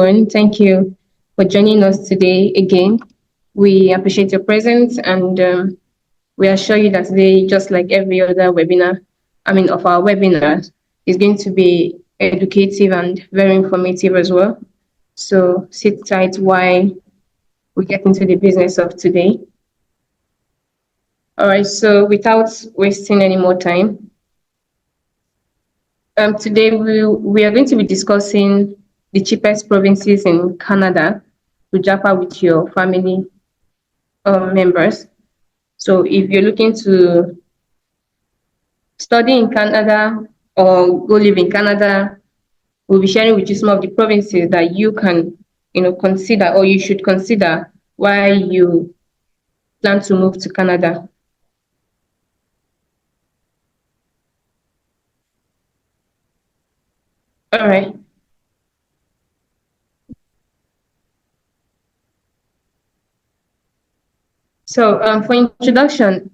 everyone. Thank you for joining us today again. We appreciate your presence and we assure you that today, just like every other webinar, of our webinars, is going to be educative and very informative as well. So sit tight while we get into the business of today. All right, so without wasting any more time, today we are going to be discussing the cheapest provinces in Canada to Japa with your family members. So if you're looking to study in Canada or go live in Canada, we'll be sharing with you some of the provinces that you can, consider or you should consider while you plan to move to Canada. All right. So for introduction,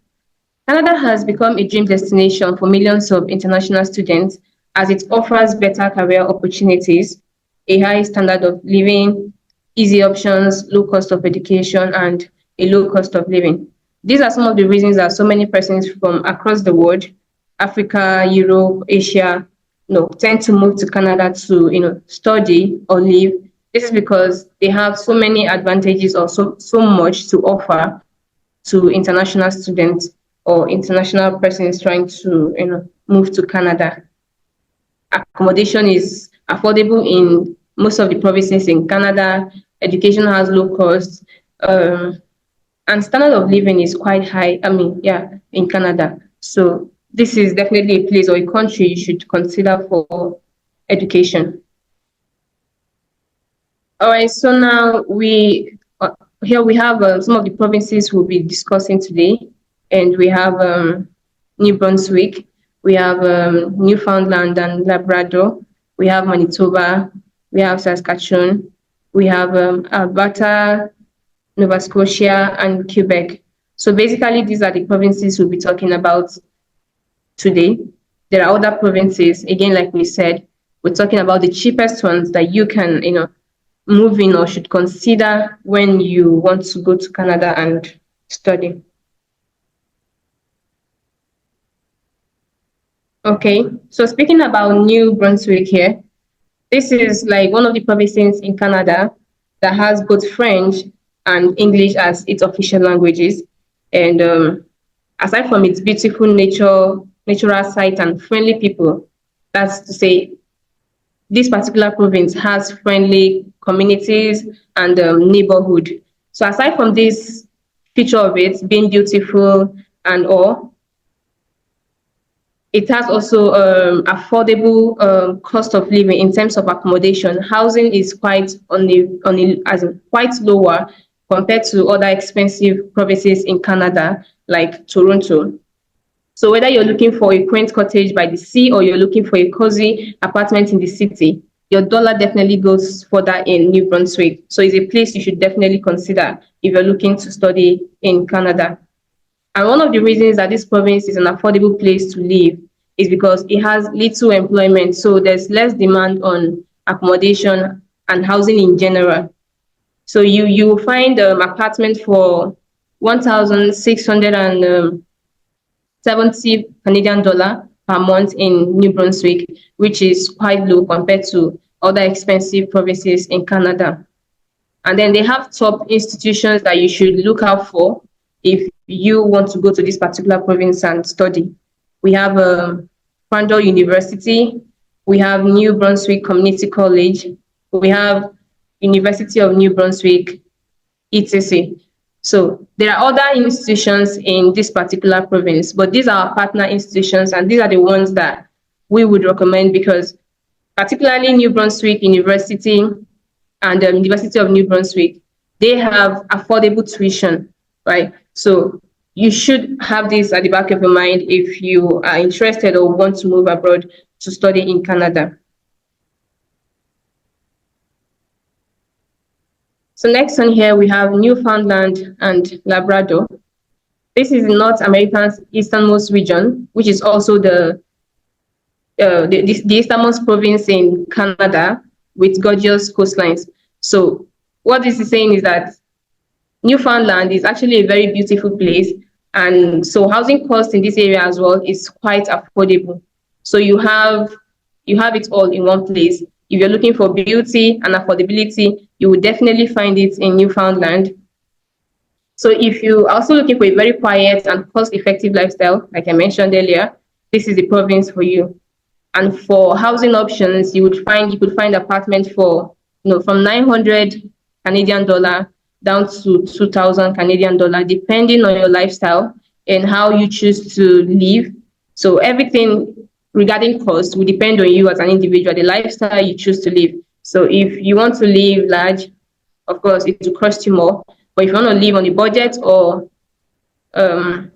Canada has become a dream destination for millions of international students as it offers better career opportunities, a high standard of living, easy options, low cost of education, and a low cost of living. These are some of the reasons that so many persons from across the world, Africa, Europe, Asia, tend to move to Canada to, study or live. This is because they have so many advantages or so much to offer to international students or international persons trying to move to Canada. Accommodation is affordable in most of the provinces in Canada. Education has low cost, and standard of living is quite high. In Canada. So this is definitely a place or a country you should consider for education. All right. So now here we have some of the provinces we'll be discussing today. And we have New Brunswick, we have Newfoundland and Labrador, we have Manitoba, we have Saskatchewan, we have Alberta, Nova Scotia, and Quebec. So basically, these are the provinces we'll be talking about today. There are other provinces, again, like we said, we're talking about the cheapest ones that you can, move in or should consider when you want to go to Canada and study. Okay, so speaking about New Brunswick here, this is like one of the provinces in Canada that has both French and English as its official languages. And aside from its beautiful natural site and friendly people, that's to say, this particular province has friendly communities and neighborhood. So aside from this feature of it being beautiful and all, it has also affordable cost of living in terms of accommodation. Housing is quite quite lower compared to other expensive provinces in Canada, like Toronto. So whether you're looking for a quaint cottage by the sea or you're looking for a cozy apartment in the city, your dollar definitely goes further in New Brunswick. So it's a place you should definitely consider if you're looking to study in Canada. And one of the reasons that this province is an affordable place to live is because it has little employment. So there's less demand on accommodation and housing in general. So you will find apartment for 1,670 Canadian dollar per month in New Brunswick, which is quite low compared to other expensive provinces in Canada. And then they have top institutions that you should look out for if you want to go to this particular province and study. We have Crandall University, we have New Brunswick Community College, we have University of New Brunswick, etc. So there are other institutions in this particular province, but these are our partner institutions, and these are the ones that we would recommend because particularly New Brunswick University and University of New Brunswick, they have affordable tuition, right? So you should have this at the back of your mind if you are interested or want to move abroad to study in Canada. So next on here, we have Newfoundland and Labrador. This is North America's easternmost region, which is also the easternmost province in Canada with gorgeous coastlines. So what this is saying is that Newfoundland is actually a very beautiful place, and so housing cost in this area as well is quite affordable. So you have it all in one place. If you're looking for beauty and affordability, you will definitely find it in Newfoundland. So if you are also looking for a very quiet and cost-effective lifestyle, like I mentioned earlier, this is the province for you. And for housing options, you could find apartment for from 900 Canadian dollar down to 2,000 Canadian dollar, depending on your lifestyle and how you choose to live. So everything regarding cost will depend on you as an individual, the lifestyle you choose to live. So if you want to live large, of course, it will cost you more. But if you want to live on a budget or um,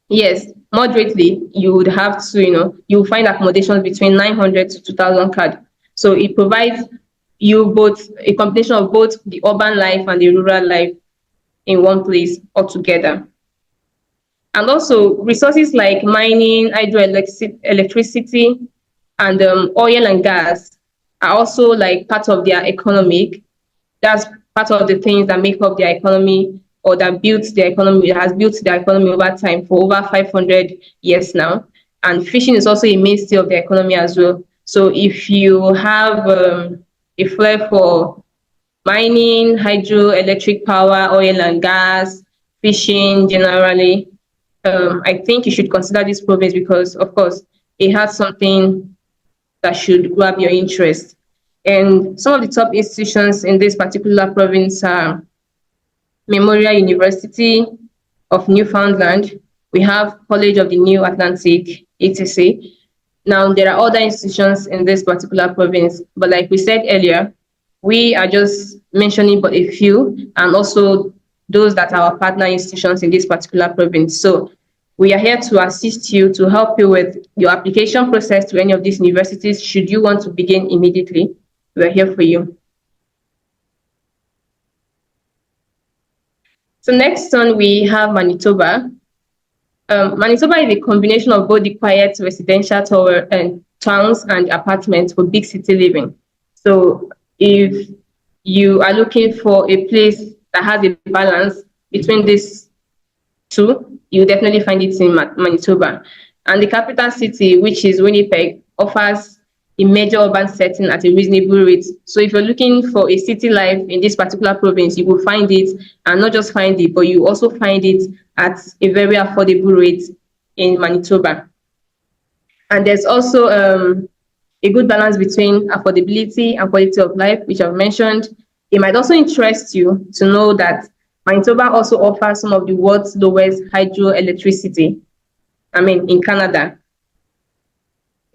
yes, moderately, you would have to, you'll find accommodations between 900 to 2,000 CAD. So it provides you both a combination of both the urban life and the rural life in one place altogether. And also resources like mining, hydroelectricity, and oil and gas are also like part of their economic. That's part of the things that make up their economy or that builds their economy, has built their economy over time for over 500 years now. And fishing is also a mainstay of the economy as well. So if you have a flair for mining, hydroelectric power, oil and gas, fishing generally, I think you should consider this province because, of course, it has something that should grab your interest. And some of the top institutions in this particular province are Memorial University of Newfoundland. We have College of the New Atlantic, etc. Now, there are other institutions in this particular province, but like we said earlier, we are just mentioning but a few, and also those that are our partner institutions in this particular province. So we are here to assist you, to help you with your application process to any of these universities should you want to begin immediately. We're here for you. So next on, we have Manitoba. Manitoba is a combination of both the quiet residential towns and apartments for big city living. So if you are looking for a place that has a balance between these two, you definitely find it in Manitoba. And the capital city, which is Winnipeg, offers a major urban setting at a reasonable rate. So if you're looking for a city life in this particular province, you will find it, and not just find it, but you also find it at a very affordable rate in Manitoba. And there's also a good balance between affordability and quality of life, which I've mentioned. It might also interest you to know that Manitoba also offers some of the world's lowest hydroelectricity, in Canada.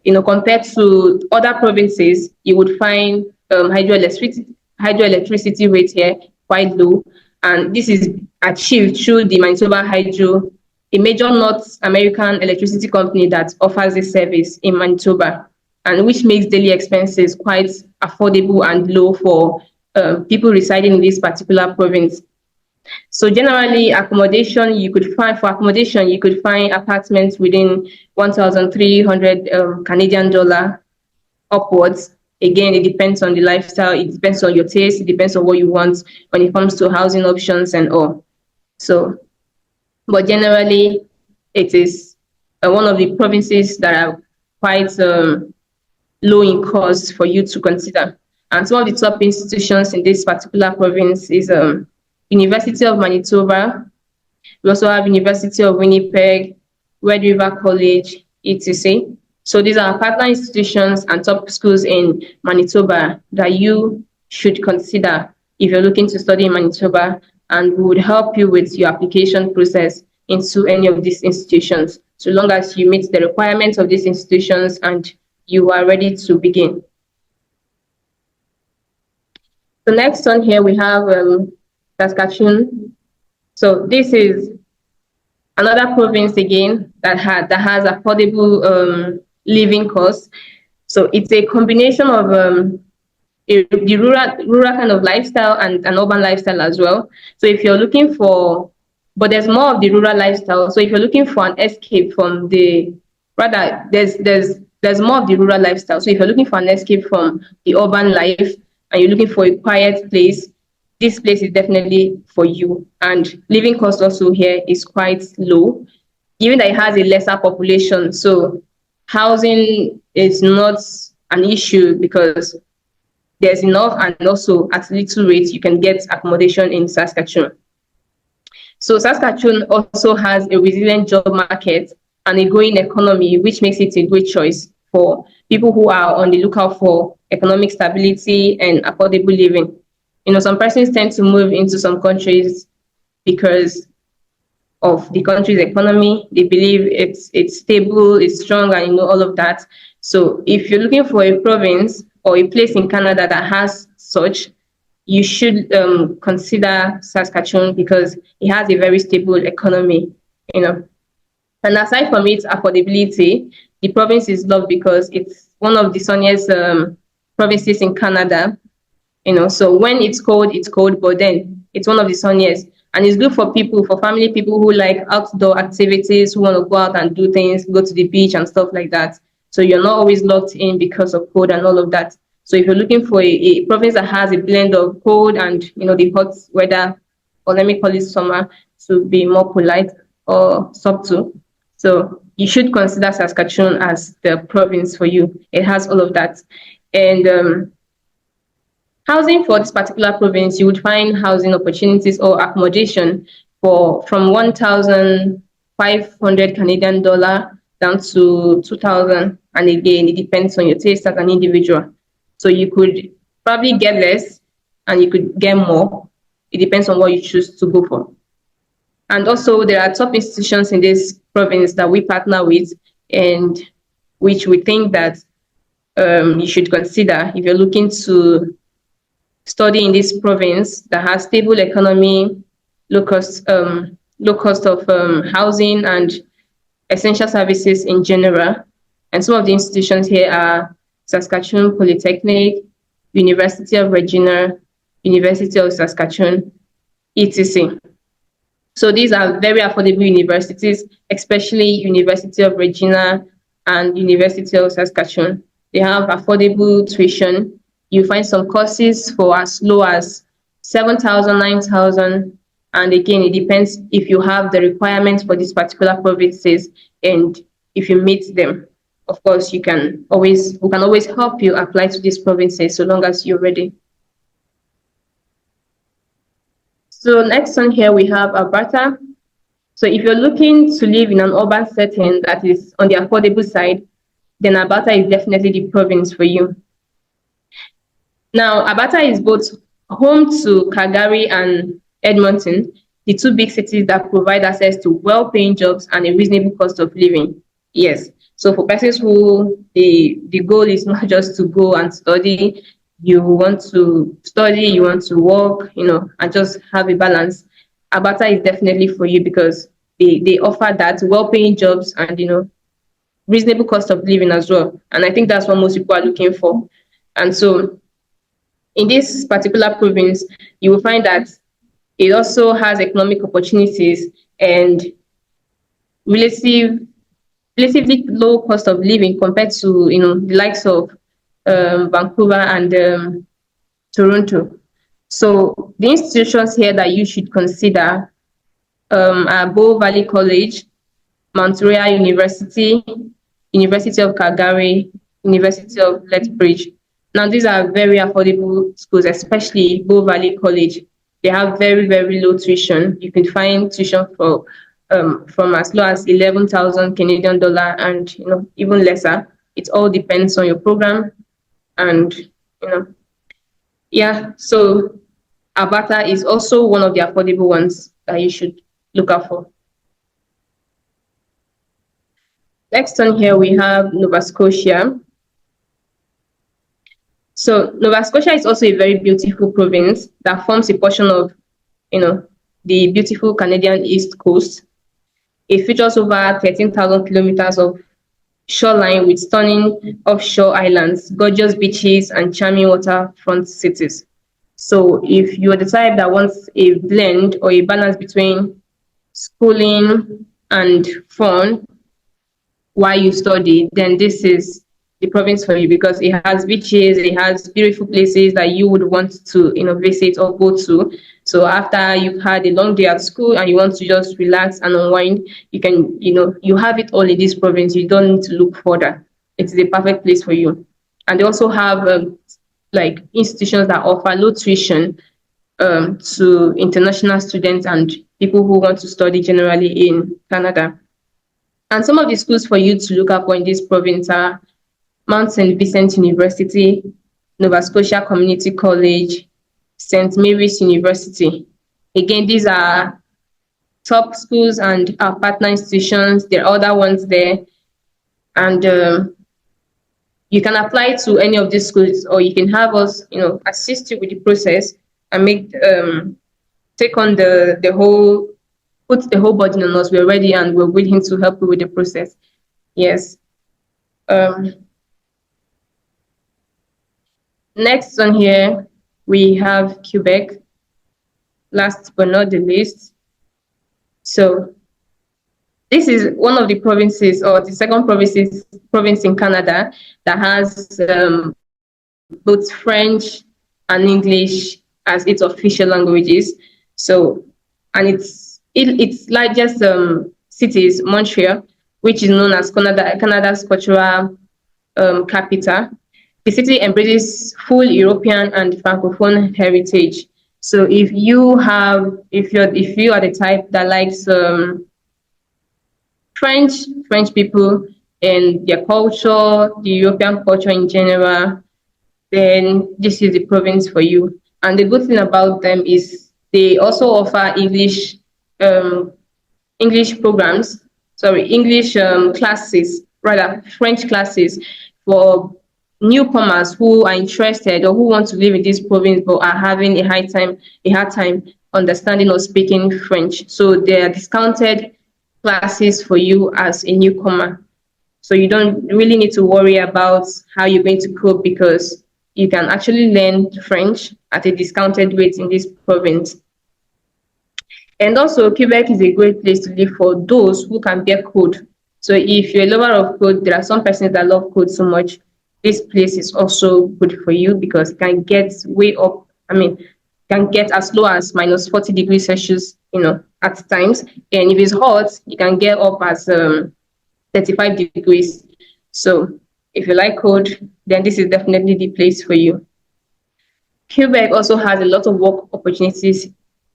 Compared to other provinces, you would find hydroelectricity rate here quite low. And this is achieved through the Manitoba Hydro, a major North American electricity company that offers this service in Manitoba, and which makes daily expenses quite affordable and low for people residing in this particular province. So generally, you could find apartments within 1,300 Canadian dollar upwards. Again, it depends on the lifestyle, it depends on your taste, it depends on what you want when it comes to housing options and all. So, but generally, it is one of the provinces that are quite low in cost for you to consider. And some of the top institutions in this particular province is University of Manitoba. We also have University of Winnipeg, Red River College, etc. So these are partner institutions and top schools in Manitoba that you should consider if you're looking to study in Manitoba, and we would help you with your application process into any of these institutions, so long as you meet the requirements of these institutions and you are ready to begin. So next on here we have Saskatchewan. So this is another province again that has affordable living costs. So it's a combination of the rural kind of lifestyle and an urban lifestyle as well. So if you're looking for, but there's more of the rural lifestyle. So if you're looking for an escape from there's more of the rural lifestyle. So if you're looking for an escape from the urban life, and you're looking for a quiet place, this place is definitely for you. And living cost also here is quite low, given that it has a lesser population. So housing is not an issue because there's enough, and also at little rate you can get accommodation in Saskatchewan. So Saskatchewan also has a resilient job market and a growing economy, which makes it a great choice for people who are on the lookout for economic stability and affordable living. Some persons tend to move into some countries because of the country's economy. They believe it's stable, it's strong, and all of that. So if you're looking for a province or a place in Canada that has such, you should consider Saskatchewan because it has a very stable economy. And aside from its affordability, the province is loved because it's one of the sunniest provinces in Canada. So when it's cold, but then it's one of the sunniest. And it's good for people, for family people who like outdoor activities, who want to go out and do things, go to the beach and stuff like that. So you're not always locked in because of cold and all of that. So if you're looking for a province that has a blend of cold and, the hot weather, or let me call it summer to be more polite or subtle. So you should consider Saskatchewan as the province for you. It has all of that. And housing for this particular province, you would find housing opportunities or accommodation from 1,500 Canadian dollar down to 2,000. And again, it depends on your taste as an individual. So you could probably get less and you could get more. It depends on what you choose to go for. And also, there are top institutions in this province that we partner with, and which we think that you should consider if you're looking to study in this province that has stable economy, low cost of housing, and essential services in general. And some of the institutions here are Saskatchewan Polytechnic, University of Regina, University of Saskatchewan, etc. So these are very affordable universities, especially University of Regina and University of Saskatchewan. They have affordable tuition. You find some courses for as low as 7,000, 9,000. And again, it depends if you have the requirements for these particular provinces and if you meet them. Of course, we can always help you apply to these provinces so long as you're ready. So next on here, we have Alberta. So if you're looking to live in an urban setting that is on the affordable side, then Alberta is definitely the province for you. Now, Alberta is both home to Calgary and Edmonton, the two big cities that provide access to well-paying jobs and a reasonable cost of living. Yes. So for persons who the goal is not just to go and study, you want to study, you want to work, and just have a balance. Alberta is definitely for you because they offer that well-paying jobs and, reasonable cost of living as well. And I think that's what most people are looking for. And so in this particular province, you will find that it also has economic opportunities and relatively low cost of living compared to, the likes of Vancouver and Toronto. So the institutions here that you should consider are Bow Valley College, Mount Royal University, University of Calgary, University of Lethbridge. Now, these are very affordable schools, especially Bow Valley College. They have very, very low tuition. You can find tuition from as low as 11,000 Canadian dollar and even lesser. It all depends on your program, and yeah. So Alberta is also one of the affordable ones that you should look out for. Next on here, we have Nova Scotia. So Nova Scotia is also a very beautiful province that forms a portion of, the beautiful Canadian East Coast. It features over 13,000 kilometers of shoreline with stunning offshore islands, gorgeous beaches, and charming waterfront cities. So if you're the type that wants a blend or a balance between schooling and fun while you study, then this is the province for you because it has beaches, it has beautiful places that you would want to, visit or go to. So after you've had a long day at school and you want to just relax and unwind, you can, you have it all in this province. You don't need to look further. It's the perfect place for you. And they also have like institutions that offer low tuition to international students and people who want to study generally in Canada. And some of the schools for you to look up for in this province are Mount St. Vincent University, Nova Scotia Community College, St. Mary's University. Again, these are top schools and our partner institutions. There are other ones there. And you can apply to any of these schools, or you can have us, assist you with the process and take on the whole, put the whole burden on us. We're ready and we're willing to help you with the process. Yes. Next on here, we have Quebec, last but not the least. So this is one of the provinces, or the second province in Canada that has both French and English as its official languages. So, and its largest city is Montreal, which is known as Canada's cultural capital. The city embraces full European and Francophone heritage. So if you are the type that likes French people and their culture, the European culture in general, then this is the province for you. And the good thing about them is they also offer English programs, English classes, rather French classes for newcomers who are interested or who want to live in this province but are having a hard time understanding or speaking French. So they are discounted classes for you as a newcomer. So you don't really need to worry about how you're going to cope because you can actually learn French at a discounted rate in this province. And also, Quebec is a great place to live for those who can bear code. So if you're a lover of code, there are some persons that love code so much. This place is also good for you because it can get way up. Can get as low as minus 40 degrees Celsius, at times. And if it's hot, you can get up as 35 degrees. So if you like code, then this is definitely the place for you. Quebec also has a lot of work opportunities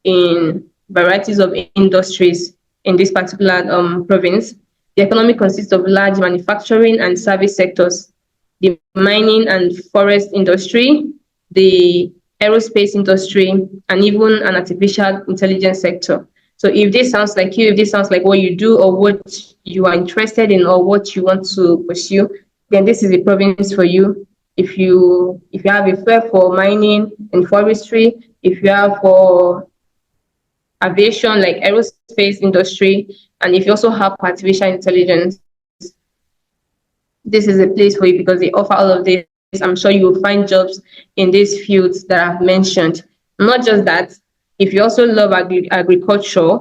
in varieties of industries in this particular province. The economy consists of large manufacturing and service sectors, the mining and forest industry, the aerospace industry, and even an artificial intelligence sector. So if this sounds like you, if this sounds like what you do or what you are interested in or what you want to pursue, then this is a province for you. If you have a flair for mining and forestry, if you have for aviation like aerospace industry, and if you also have artificial intelligence, this is a place for you because they offer all of this. I'm sure you will find jobs in these fields that I've mentioned. Not just that, if you also love agriculture,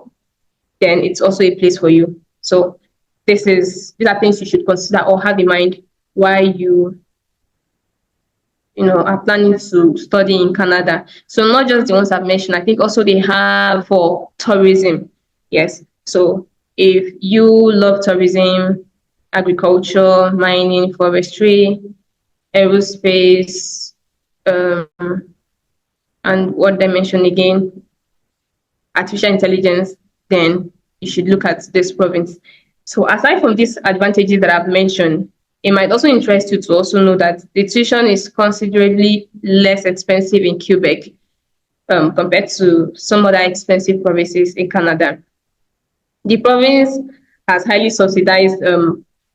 then it's also a place for you. So these are things you should consider or have in mind while you are planning to study in Canada. So not just the ones I've mentioned, I think also they have for tourism. Yes. So if you love tourism, agriculture, mining, forestry, aerospace, and what they mentioned again, artificial intelligence, then you should look at this province. So aside from these advantages that I've mentioned, it might also interest you to also know that the tuition is considerably less expensive in Quebec compared to some other expensive provinces in Canada. The province has highly subsidized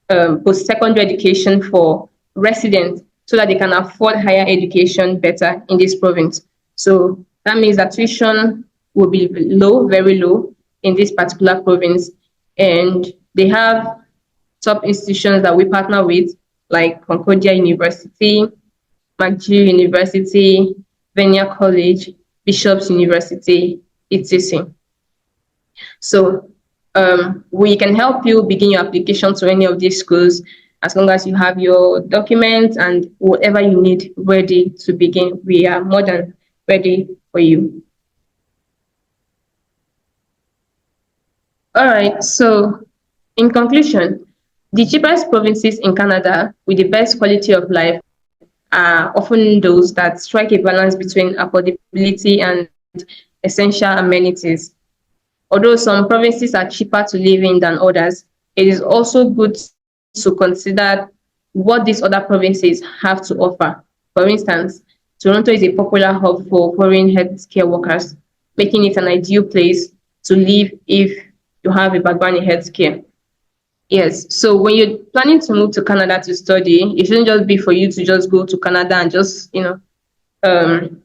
post-secondary education for residents so that they can afford higher education better in this province. So that means that tuition will be low, very low in this particular province. And they have top institutions that we partner with, like Concordia University, McGill University, Venia College, Bishop's University, etc. So we can help you begin your application to any of these schools As long as you have your documents and whatever you need ready to begin, we are more than ready for you. All right, so in conclusion, the cheapest provinces in Canada with the best quality of life are often those that strike a balance between affordability and essential amenities. Although some provinces are cheaper to live in than others, it is also good to consider what these other provinces have to offer. For instance, Toronto is a popular hub for foreign healthcare workers, making it an ideal place to live if you have a background in healthcare. Yes. So when you're planning to move to Canada to study, it shouldn't just be for you to just go to Canada and just, um,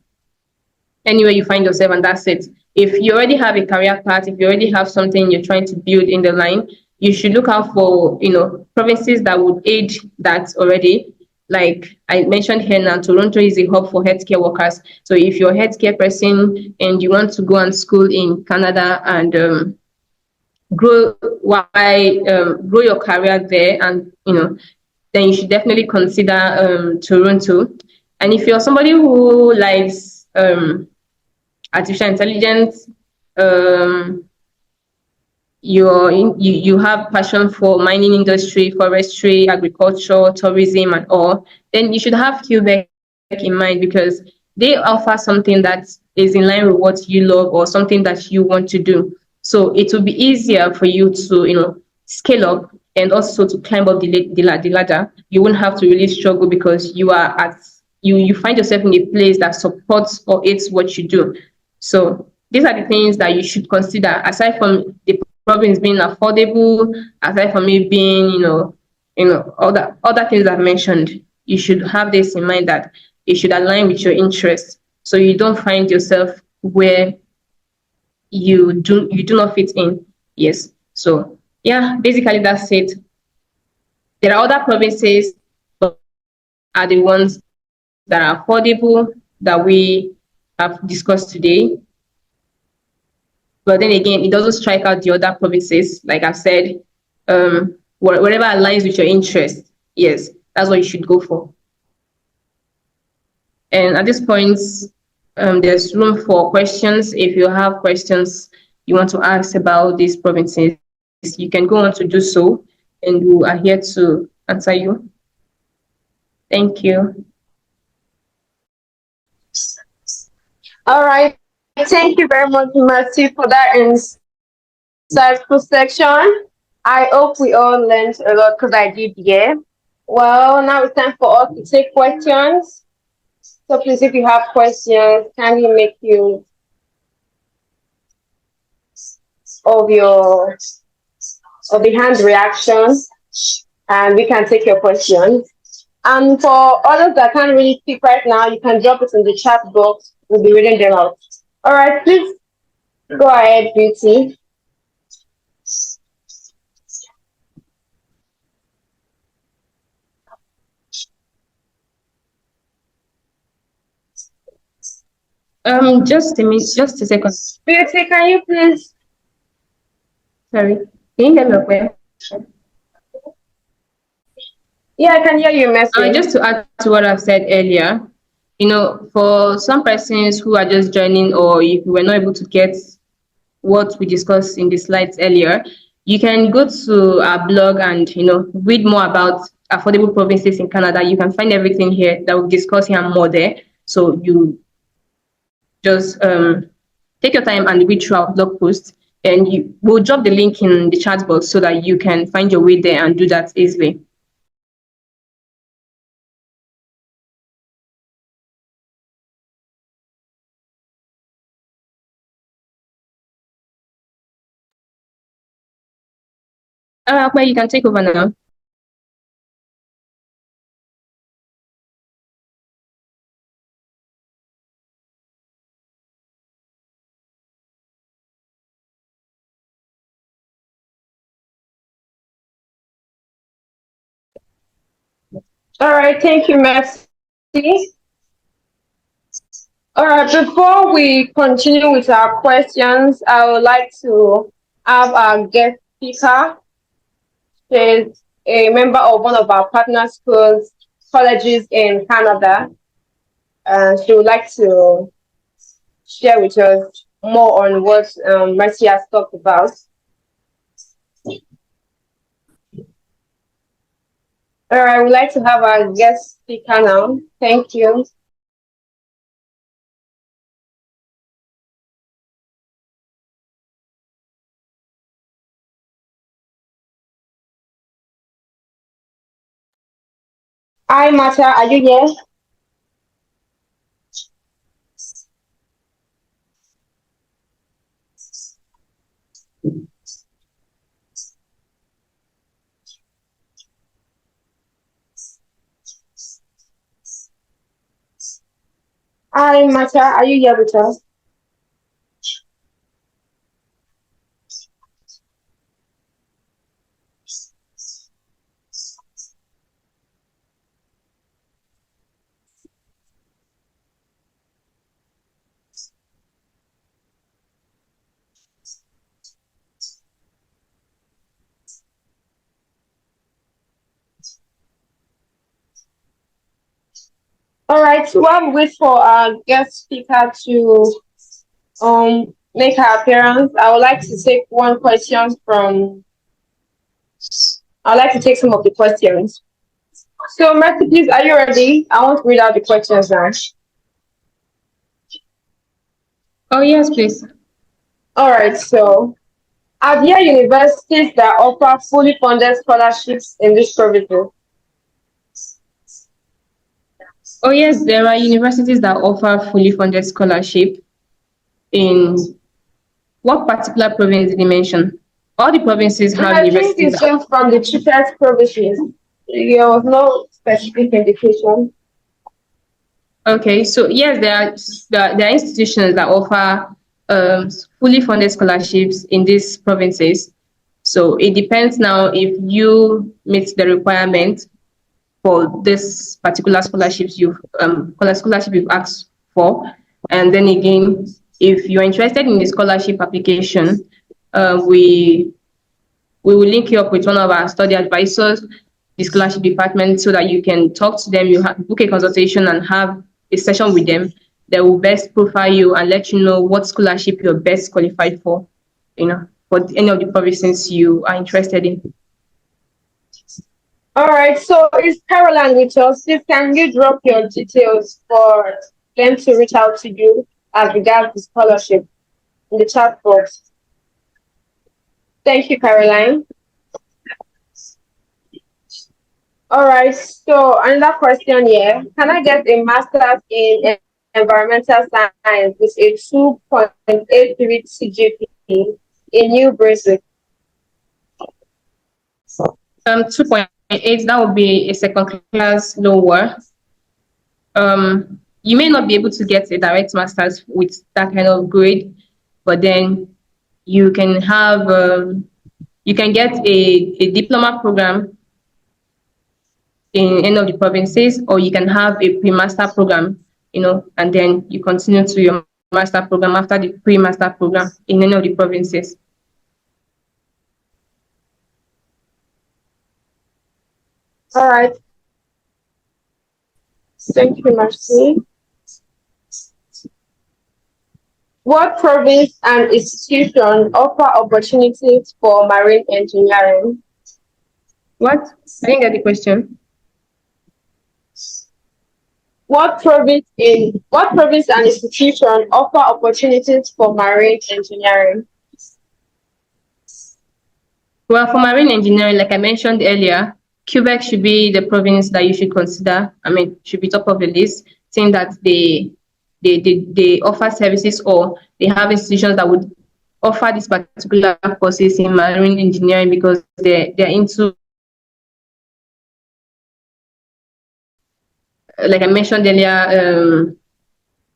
anywhere you find yourself and that's it. If you already have a career path, if you already have something you're trying to build in the line, you should look out for, provinces that would aid that already. Like I mentioned here now, Toronto is a hub for healthcare workers. So if you're a healthcare person and you want to go and school in Canada and grow grow your career there, and then you should definitely consider Toronto. And if you're somebody who likes artificial intelligence, um, you have passion for mining industry, forestry, agriculture, tourism, and all, then you should have Quebec in mind because they offer something that is in line with what you love or something that you want to do. So it will be easier for you to scale up and also to climb up the ladder. You won't have to really struggle because you find yourself in a place that supports or aids what you do. So these are the things that you should consider aside from the province being affordable, aside from it being, other things I've mentioned. You should have this in mind that it should align with your interests. So you don't find yourself where you do not fit in. Yes. So yeah, basically that's it. There are other provinces, but are the ones that are affordable that we have discussed today. But then again, it doesn't strike out the other provinces. Like I've said, whatever aligns with your interest, yes, that's what you should go for. And at this point, there's room for questions. If you have questions you want to ask about these provinces, you can go on to do so, and we are here to answer you. Thank you. All right. Thank you very much, Mercy, for that insightful section. I hope we all learned a lot because I did, yeah. Well, now it's time for us to take questions. So please, if you have questions, kindly make use of the hand reaction, and we can take your questions. And for others that can't really speak right now, you can drop it in the chat box. We'll be reading them out. All right, please go ahead, Beauty. Just a minute, just a second. Beauty, can you please? Sorry, can you hear me okay? Yeah, I can hear you, Mercy. Just to add to what I've said earlier, for some persons who are just joining or if we were not able to get what we discussed in the slides earlier, you can go to our blog and read more about affordable provinces in Canada. You can find everything here that we've discussed here and more there. So you just take your time and read through our blog post, and we'll drop the link in the chat box so that you can find your way there and do that easily. But you can take over now. All right, thank you, Mercy. All right, before we continue with our questions, I would like to have our guest speaker a member of one of our partner schools, colleges in Canada. She would like to share with us more on what Mercy has talked about. All right, I would like to have our guest speaker now. Thank you. Hi, Mata, are you here? Hi, Mata, are you here with us? All right, so while we wait for our guest speaker to make her appearance, I would like to take one question from. I'd like to take some of the questions. So, Mercy, please, are you ready? I want to read out the questions now. Oh, yes, please. All right, so are there universities that offer fully funded scholarships in this province? Oh, yes, there are universities that offer fully funded scholarship in what particular province did you mention? All the provinces have I think universities it's that. just from the cheapest provinces. There was no specific indication. Okay, so yes, there are institutions that offer fully funded scholarships in these provinces. So it depends now if you meet the requirement for this particular scholarship you've asked for, and then again, if you're interested in the scholarship application, we will link you up with one of our study advisors, the scholarship department, so that you can talk to them. You book a consultation and have a session with them. They will best profile you and let you know what scholarship you're best qualified for, for any of the provinces you are interested in. All right, so is Caroline with us? Please, can you drop your details for them to reach out to you as regards the scholarship in the chat box? Thank you, Caroline. All right, so another question here. Can I get a master's in environmental science with a 2.83 CGPA in New Brunswick? 2.8, that would be a second class lower. You may not be able to get a direct master's with that kind of grade, but then you can have you can get a diploma program in any of the provinces, or you can have a pre-master program, and then you continue to your master program after the pre-master program in any of the provinces. All right, thank you, Mercy. What province and institution offer opportunities for marine engineering? What? I didn't get the question. What province and institution offer opportunities for marine engineering? Well, for marine engineering, like I mentioned earlier, Quebec should be the province that you should consider. I mean, should be top of the list, saying that they offer services, or they have institutions that would offer these particular courses in marine engineering, because they're into, like I mentioned earlier,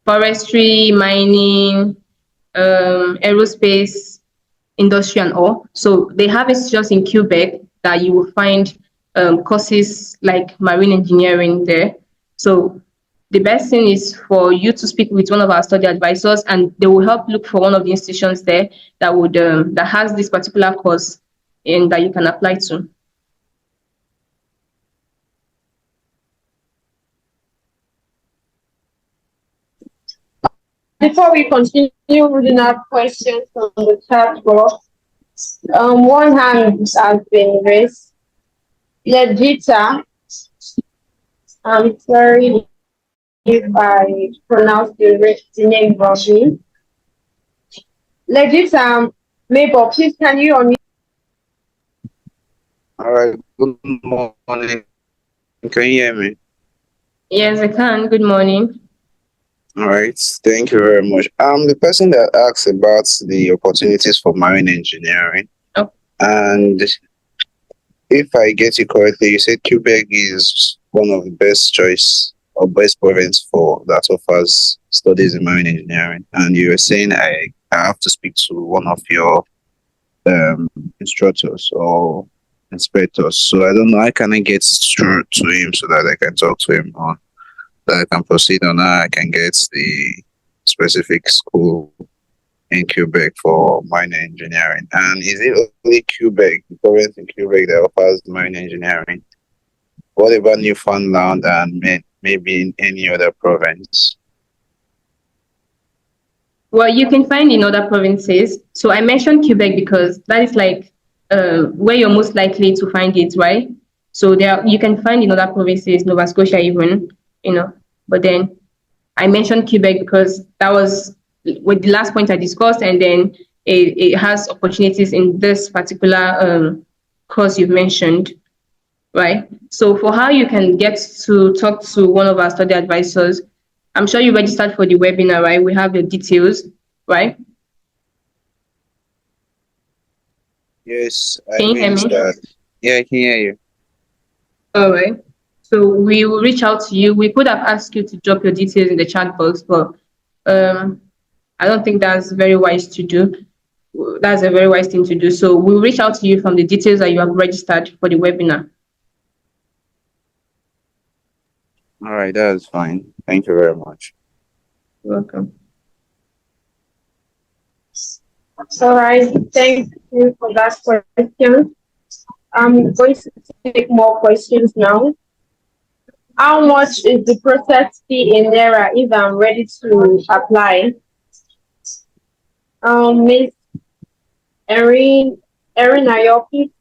forestry, mining, aerospace industry and all. So they have institutions in Quebec that you will find courses like marine engineering there. So the best thing is for you to speak with one of our study advisors, and they will help look for one of the institutions there that has this particular course and that you can apply to. Before we continue reading out questions from the chat box, one hand has been raised. Legita, I'm sorry if I pronounced the name wrongly. Legita, Mabel, please can you unmute? All right, good morning. Can you hear me? Yes, I can. Good morning. All right, thank you very much. I'm the person that asked about the opportunities for marine engineering. Oh, And if I get you correctly, you said Quebec is one of the best choice or best province for that offers studies in marine engineering. And you were saying I have to speak to one of your um, instructors or inspectors. So I don't know. How can I get through to him so that I can talk to him on that I can proceed on how I can get the specific school in Quebec for mine engineering. And is it only Quebec, the province in Quebec that offers mine engineering? What about Newfoundland and maybe in any other province? well, you can find in other provinces. So I mentioned Quebec because that is like where you're most likely to find it, right? So there you can find in other provinces, Nova Scotia even, you know. But then I mentioned Quebec because that was with the last point I discussed, and then it has opportunities in this particular course you've mentioned, right? So for how you can get to talk to one of our study advisors, I'm sure you registered for the webinar, right? We have the details, right? Yes, I Can you hear me? registered. Yeah, I can hear you. All right. So we will reach out to you. We could have asked you to drop your details in the chat box, but um, I don't think that's very wise to do. That's a very wise thing to do. So we'll reach out to you from the details that you have registered for the webinar. All right, that's fine. Thank you very much. You're welcome. All right, thank you for that question. I'm going to take more questions now. How much is the process fee in Naira if I'm ready to apply? Miss Erin, Erin Ayopi,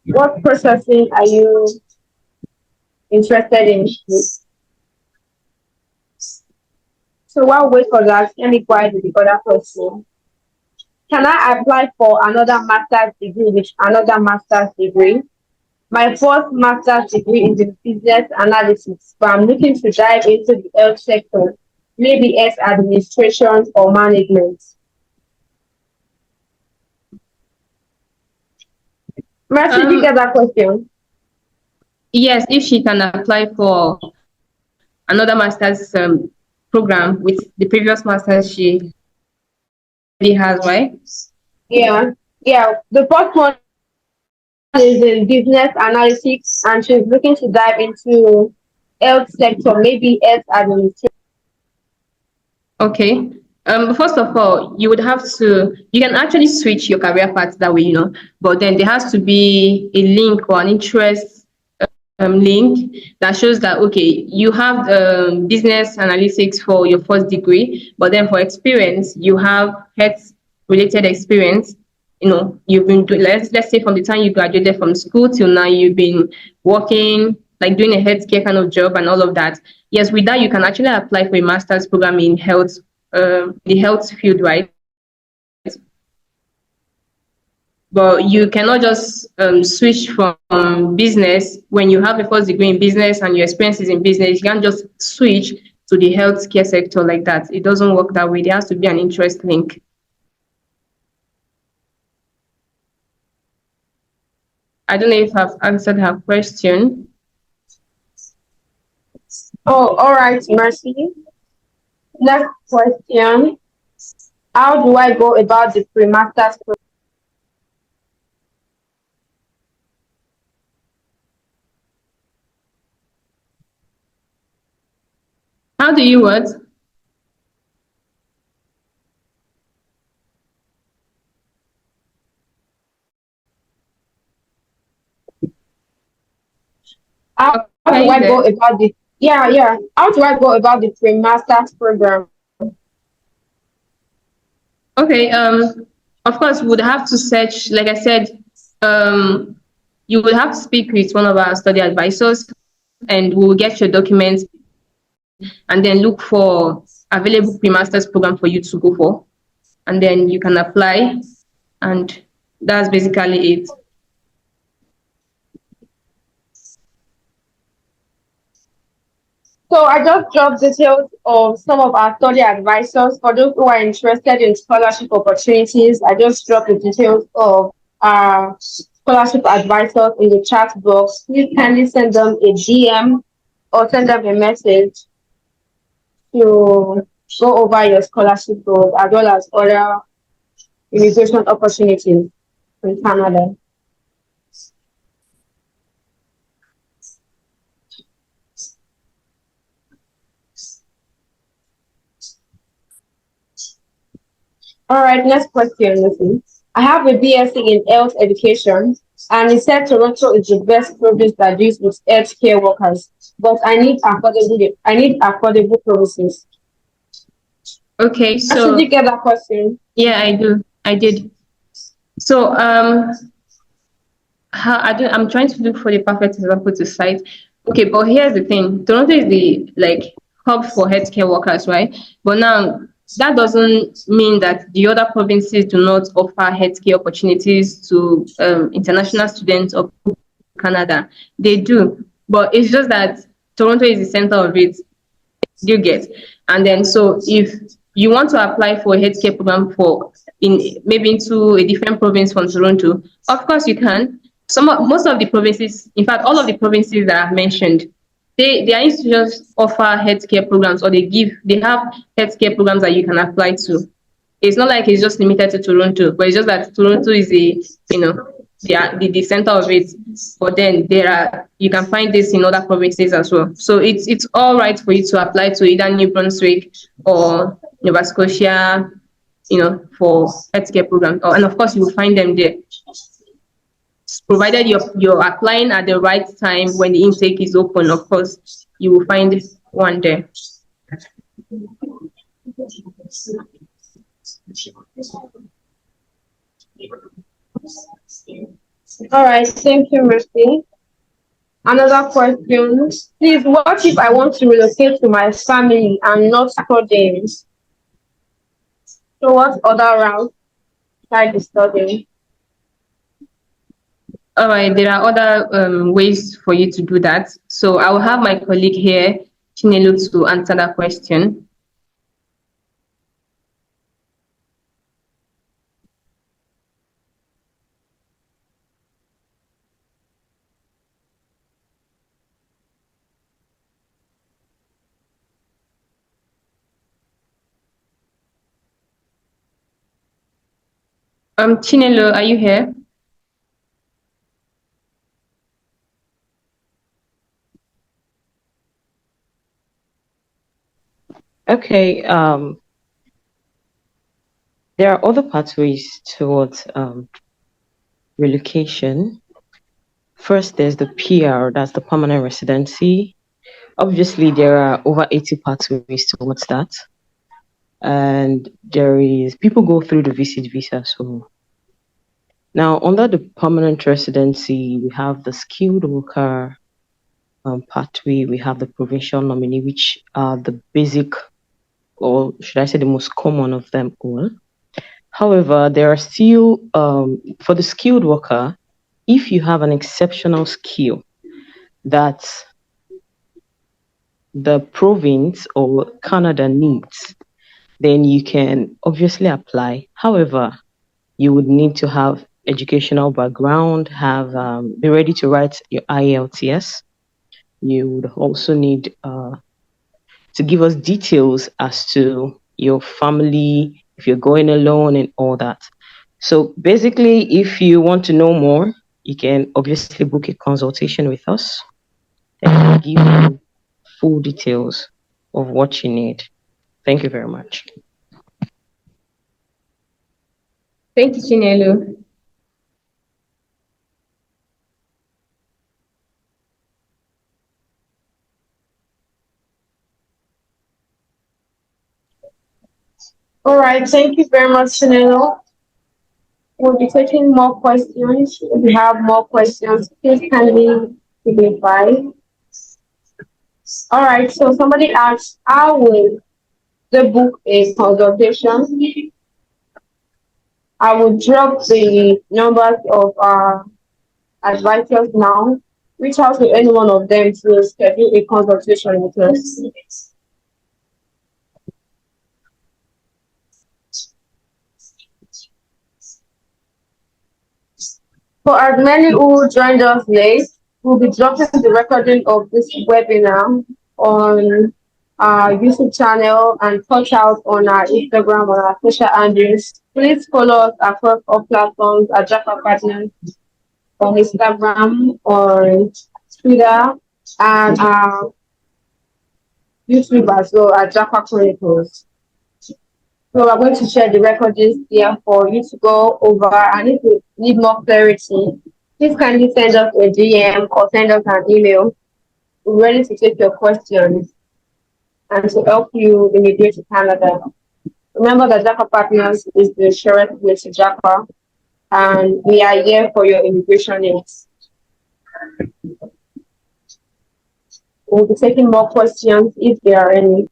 what processing are you interested in? So while we wait for that, let me go ahead with the other question. Can I apply for another master's degree with another master's degree? My first master's degree is in business analysis, but I'm looking to dive into the health sector, maybe as administration or management. Mercy, did you get Um, that question? yes, if she can apply for another master's program with the previous master's she already has, right? Yeah, yeah. The first one is in business analytics, and she's looking to dive into health sector, maybe health administration. Okay. First of all, you would have to, you can actually switch your career path that way, but then there has to be a link or an interest link that shows that, okay, you have business analytics for your first degree, but then for experience, you have health related experience. You've been doing, let's say from the time you graduated from school till now, you've been working, like doing a healthcare kind of job and all of that. Yes, with that, you can actually apply for a master's program in health, the health field, right? But you cannot just switch from business when you have a first degree in business and your experience is in business. You can't just switch to the healthcare sector like that. It doesn't work that way. There has to be an interest link. I don't know if I've answered her question. Oh, all right, Mercy. Next question. How do I go about the pre-master's program? How do you what? How Okay, do you I go there? about the Yeah. How do I go about the pre-master's program? Okay. Of course, we would have to search. Like I said, um, you will have to speak with one of our study advisors, and we will get your documents, and then look for available pre-master's program for you to go for, and then you can apply, and that's basically it. So I just dropped details of some of our study advisors for those who are interested in scholarship opportunities. I just dropped the details of our scholarship advisors in the chat box. Please kindly send them a DM or send them a message to go over your scholarship goals as well as other immigration opportunities in Canada. All right, next question, Lucy. I have a BSc in health education, and it said Toronto is the best province that deals with healthcare workers. But I need affordable provinces. Okay, Should so you get that question? yeah, I do. I did. So how I do I'm trying to look for the perfect example to cite. Okay, but here's the thing. Toronto is the like hub for healthcare workers, right? But now that doesn't mean that the other provinces do not offer healthcare opportunities to international students or Canada. They do. But it's just that Toronto is the center of it. Do you get? And then so if you want to apply for a healthcare program for in maybe into a different province from Toronto, of course you can. Most of the provinces, in fact, all of the provinces that I've mentioned, their institutions offer healthcare programs, or they have healthcare programs that you can apply to. It's not like it's just limited to Toronto, but it's just that Toronto is the center of it. But then you can find this in other provinces as well. So it's all right for you to apply to either New Brunswick or Nova Scotia, for healthcare programs. And of course you will find them there. Provided you're applying at the right time when the intake is open, of course, you will find one there. All right, thank you, Mercy. Another question. Please, what if I want to relocate to my family and not studying? So what other route should I be studying? All right, there are other ways for you to do that. So I will have my colleague here, Chinelu, to answer that question. Chinelo, are you here? Okay, there are other pathways towards relocation. First, there's the PR, that's the permanent residency. Obviously, there are over 80 pathways towards that. And people go through the visit visa. So now, under the permanent residency, we have the skilled worker pathway, we have the provincial nominee, which are the basic, or should I say the most common of them all. However, there are still, for the skilled worker, if you have an exceptional skill that the province or Canada needs, then you can obviously apply. However, you would need to have educational background, be ready to write your IELTS. You would also need to give us details as to your family, if you're going alone and all that. So basically, if you want to know more, you can obviously book a consultation with us and give you full details of what you need. Thank you very much. Thank you, Chinelo. All right, thank you very much, Chanelo. We'll be taking more questions. If you have more questions, please kindly signify. All right, so somebody asked, how will the book a consultation? I will drop the numbers of our advisors now. Reach out to any one of them to schedule a consultation with us. For as many who joined us late, we'll be dropping the recording of this webinar on our YouTube channel and cut out on our Instagram or our social handles. Please follow us across all platforms at Japa Partners on Instagram or Twitter and YouTube as well at Japa Chronicles. So we're going to share the recordings here for you to go over. And if you need more clarity, please kindly send us a DM or send us an email. We're ready to take your questions and to help you immigrate to Canada. Remember that Japa Partners is the surest way to Japa, and we are here for your immigration needs. We'll be taking more questions if there are any.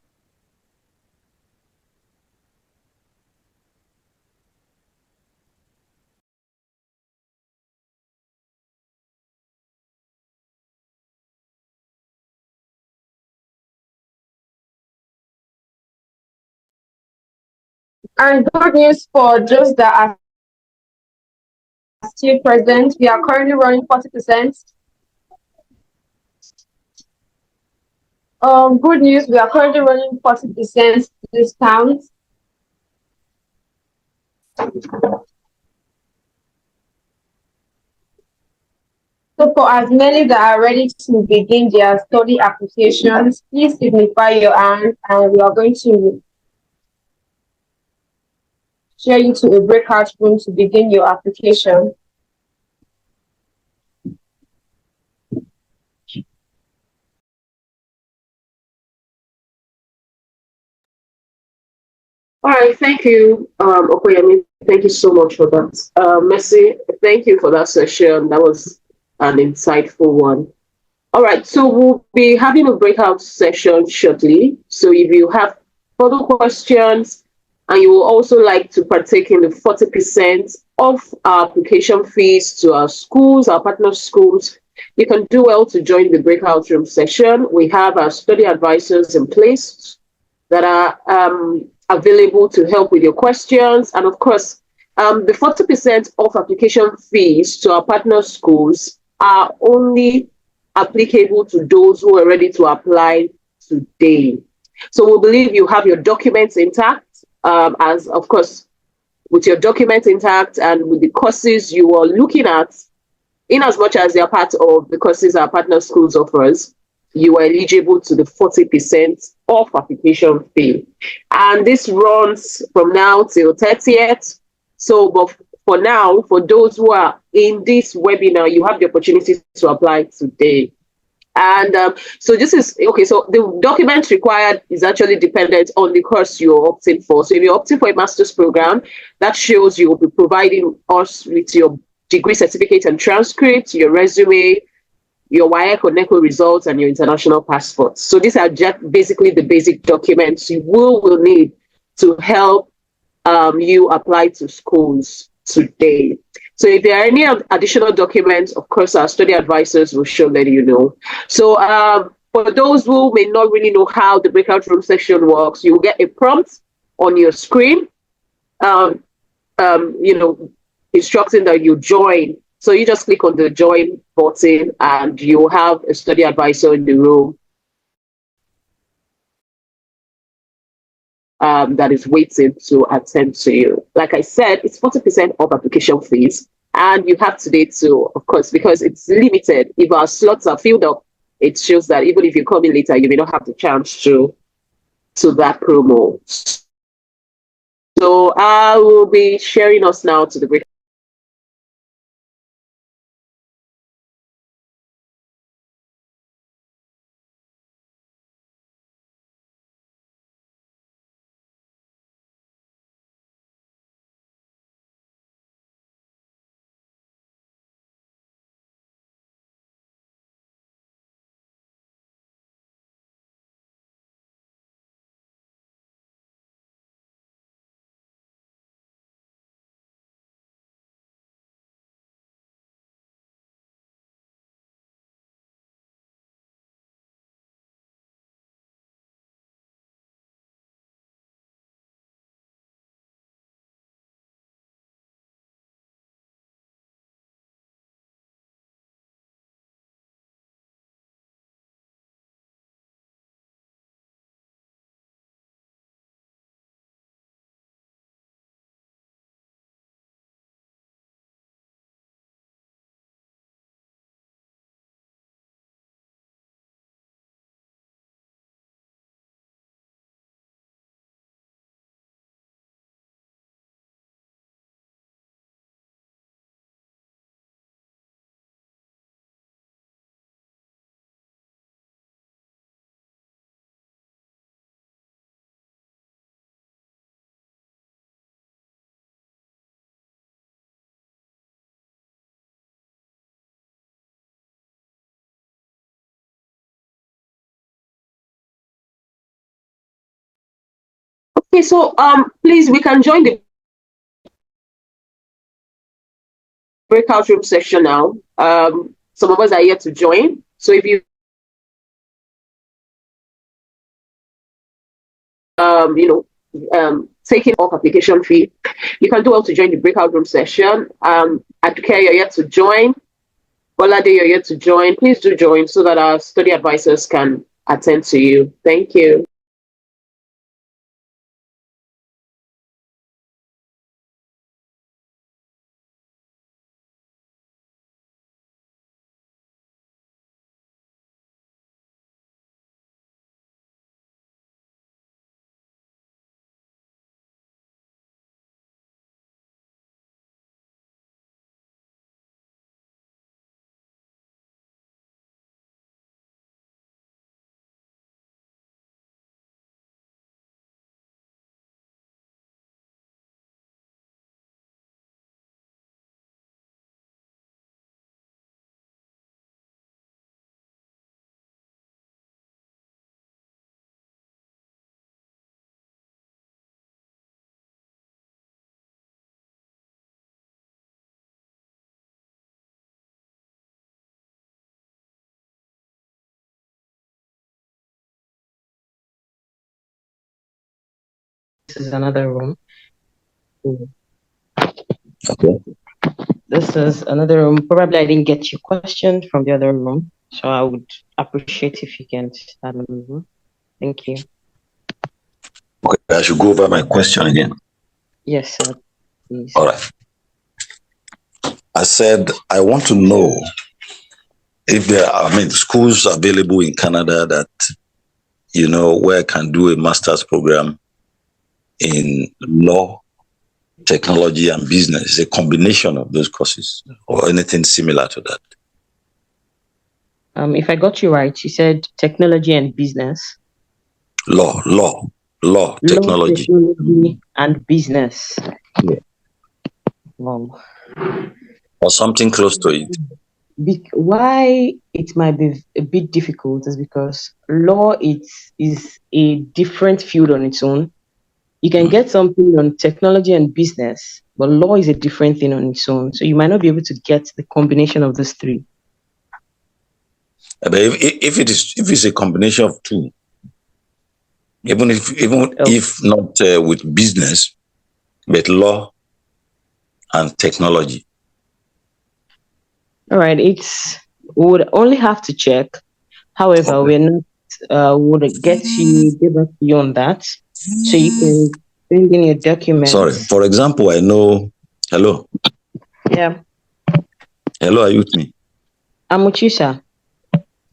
And good news for those that are still present, we are currently running 40%. Good news, we are currently running 40% discount. So for as many that are ready to begin their study applications, please signify your hand and we are going to share you to a breakout room to begin your application. All right, thank you, Okoyemi. Thank you so much for that. Mercy, thank you for that session. That was an insightful one. All right, so we'll be having a breakout session shortly. So if you have further questions and you will also like to partake in the 40% of our application fees to our schools, our partner schools, you can do well to join the breakout room session. We have our study advisors in place that are available to help with your questions. And of course, the 40% of application fees to our partner schools are only applicable to those who are ready to apply today. So we believe you have your documents intact, as of course, with your documents intact and with the courses you are looking at, in as much as they are part of the courses our partner schools offers, you are eligible to the 40% off application fee. And this runs from now till 30th. So, but for now, for those who are in this webinar, you have the opportunity to apply today. And so this is okay. So the documents required is actually dependent on the course you're opting for. So if you're opting for a master's program, that shows you will be providing us with your degree certificate and transcript, your resume, your WIAC or NECO results, and your international passport. So these are just basically the basic documents you will need to help you apply to schools today. So if there are any additional documents, of course, our study advisors will show let you know. So for those who may not really know how the breakout room session works, you will get a prompt on your screen, you know, instructing that you join. So you just click on the join button and you have a study advisor in the room that is waiting to attend to you. Like I said, it's 40% of application fees. And you have today to, of course, because it's limited. If our slots are filled up, it shows that even if you come in later, you may not have the chance to that promo. So I will be sharing us now to the break. Okay, so please, we can join the breakout room session now. Some of us are here to join. So if you taking off application fee, you can do well to join the breakout room session. Aduke, you're here to join. Bolade, you're here to join. Please do join so that our study advisors can attend to you. Thank you. This is another room. Okay. This is another room. Probably I didn't get your question from the other room, so I would appreciate if you can start another room. Thank you. Okay, I should go over my question again. Yes, sir. Please. All right. I said I want to know if there are, schools available in Canada that, where I can do a master's program in law, technology, and business, a combination of those courses or anything similar to that. If I got you right, you said technology and business. Law, technology. Law, technology, and business. Yeah. Wow. Or something close to it. Why it might be a bit difficult is because law is a different field on its own. You can get something on technology and business, but law is a different thing on its own. So you might not be able to get the combination of those three. But if it's a combination of two, even if not with business, but law and technology. All right, we would only have to check. However, Okay. we're not would get back to you on that, so you can bring in your documents. Sorry. For example, I know. Hello. Yeah. Hello, are you with me? I'm with you, sir.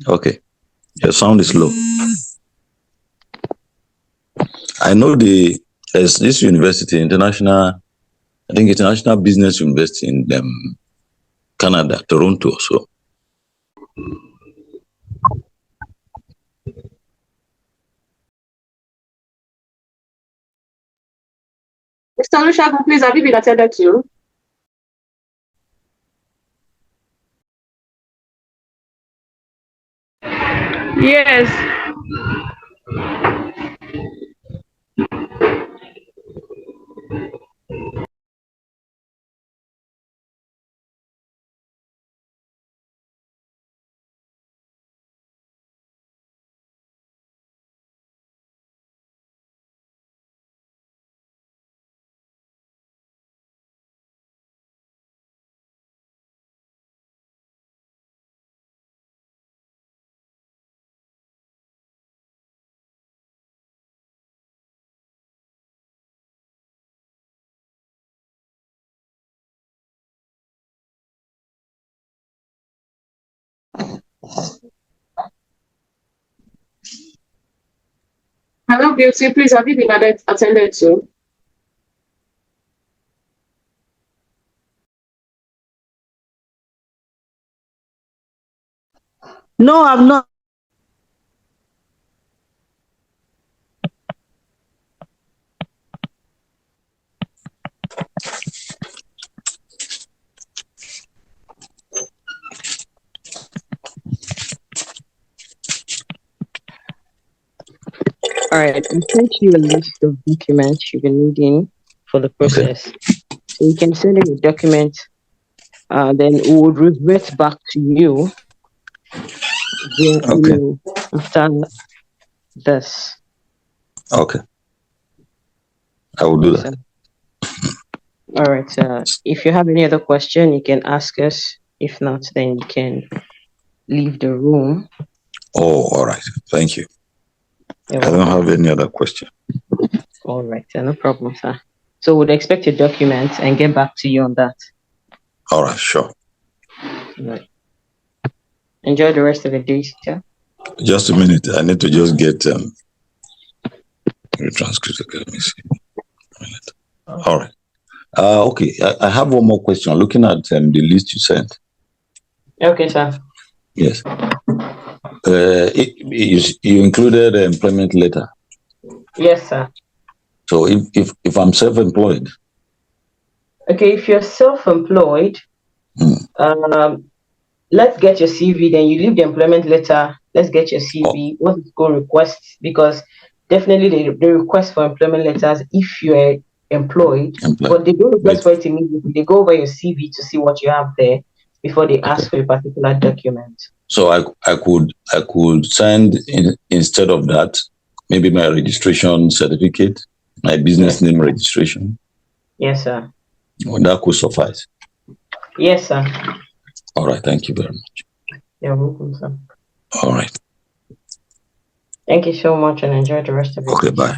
Okay. Your sound is low. I know there's this university, International Business University in Canada, Toronto. So Mr. Olusegun, please, have you been attended to? Yes. Hello, Beauty, please, have you been attended to? No, I'm not. All right. I sent you a list of documents you'll be needing for the Okay. process. So you can send in the document, then we would revert back to you via Okay. email after this. Okay. I will do Yes, that. sir. All right. If you have any other question, you can ask us. If not, then you can leave the room. Oh, all right. Thank you. You're I don't welcome. have any other question. All right. No problem, sir. So we'd expect your documents and get back to you on that. All right, sure. All right. Enjoy the rest of the day, sir. Just a minute. I need to just get the transcript. Okay, let me see. A minute. All right. Okay. I have one more question. Looking at the list you sent. Okay, sir. Yes. You included the employment letter. Yes, sir. So if I'm self-employed. Okay, if you're self-employed, let's get your CV. Then you leave the employment letter. Let's get your CV. What is go request? Because definitely they request for employment letters if you're employed, but they don't request for it immediately. They go over your CV to see what you have there before they ask for a particular document. So I could send instead of that maybe my registration certificate, my business name registration. Yes, sir. Well, that could suffice. Yes, sir. All right. Thank you very much. You're welcome, sir. All right. Thank you so much and enjoy the rest of your day. Okay, bye.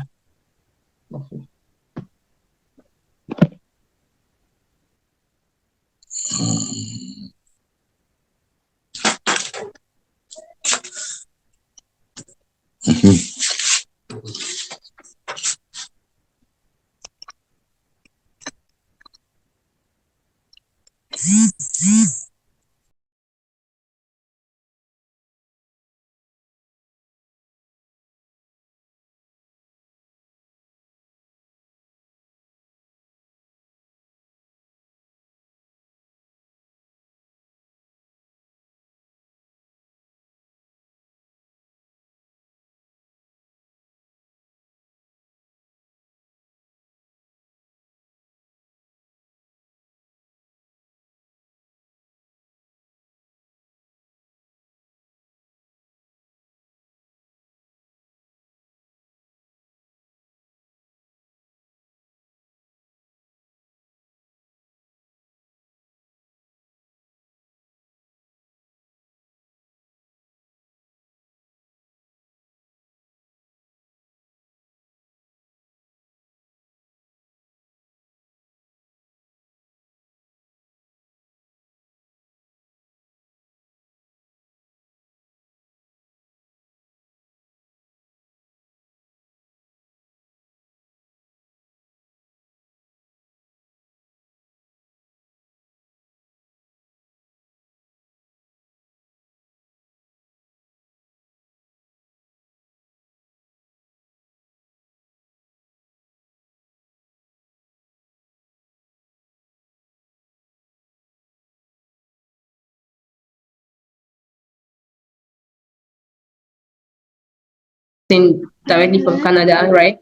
Directly from Canada, right?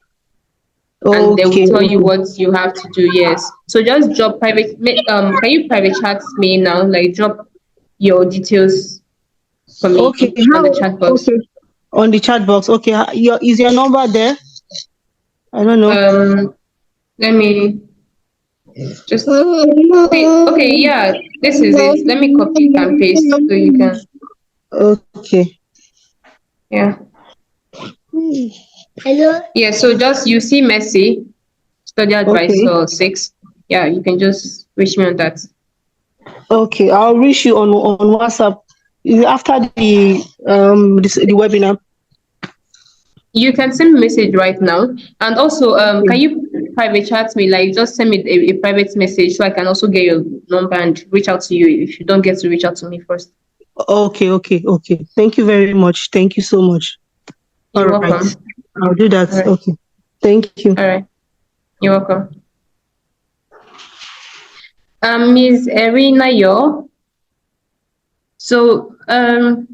And they will Okay. tell you what you have to do. Yes. So just drop private. Can you private chat me now? Like drop your details for me Okay. on How? the chat box. Okay. On the chat box. Okay. Is your number there? I don't know. Let me just wait. Okay, yeah, this is it. Let me copy and paste so you can. Okay. Yeah. Hello. Yeah. So just you see Messi, study Okay. advisor 6. Yeah, you can just reach me on that. Okay. I'll reach you on WhatsApp. Is it after the webinar? You can send me message right now, and also Okay. can you private chat me? Like just send me a private message so I can also get your number and reach out to you if you don't get to reach out to me first. Okay. Okay. Okay. Thank you very much. Thank you so much. All You're right. welcome. I'll do that. All right. Okay. Thank you. All right. You're welcome. Ms. Erina Yo. So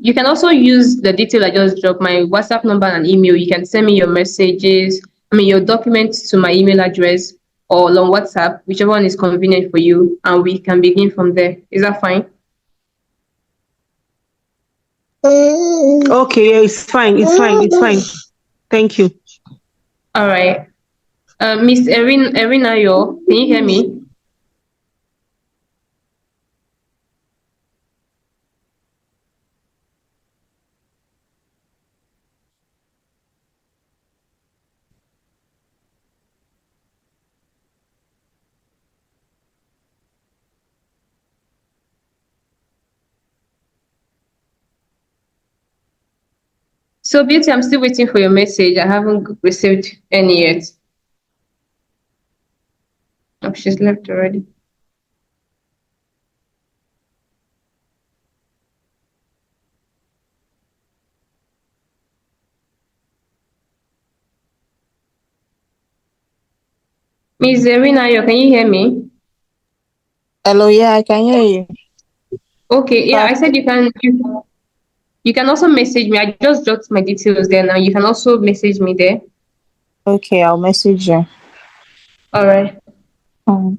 you can also use the detail I just dropped, my WhatsApp number and email. You can send me your messages, your documents to my email address or on WhatsApp, whichever one is convenient for you, and we can begin from there. Is that fine? Okay, yeah, it's fine. It's fine. It's fine. Thank you. All right. Miss Erin Ayo, can you hear me? So, Beauty, I'm still waiting for your message. I haven't received any yet. Oh, she's left already. Miss Erin Ayo, can you hear me? Hello, yeah, I can hear you. Okay, yeah, I But said you can also message me. I just jot my details there now. You can also message me there. okay, I'll message you. All right. Mm.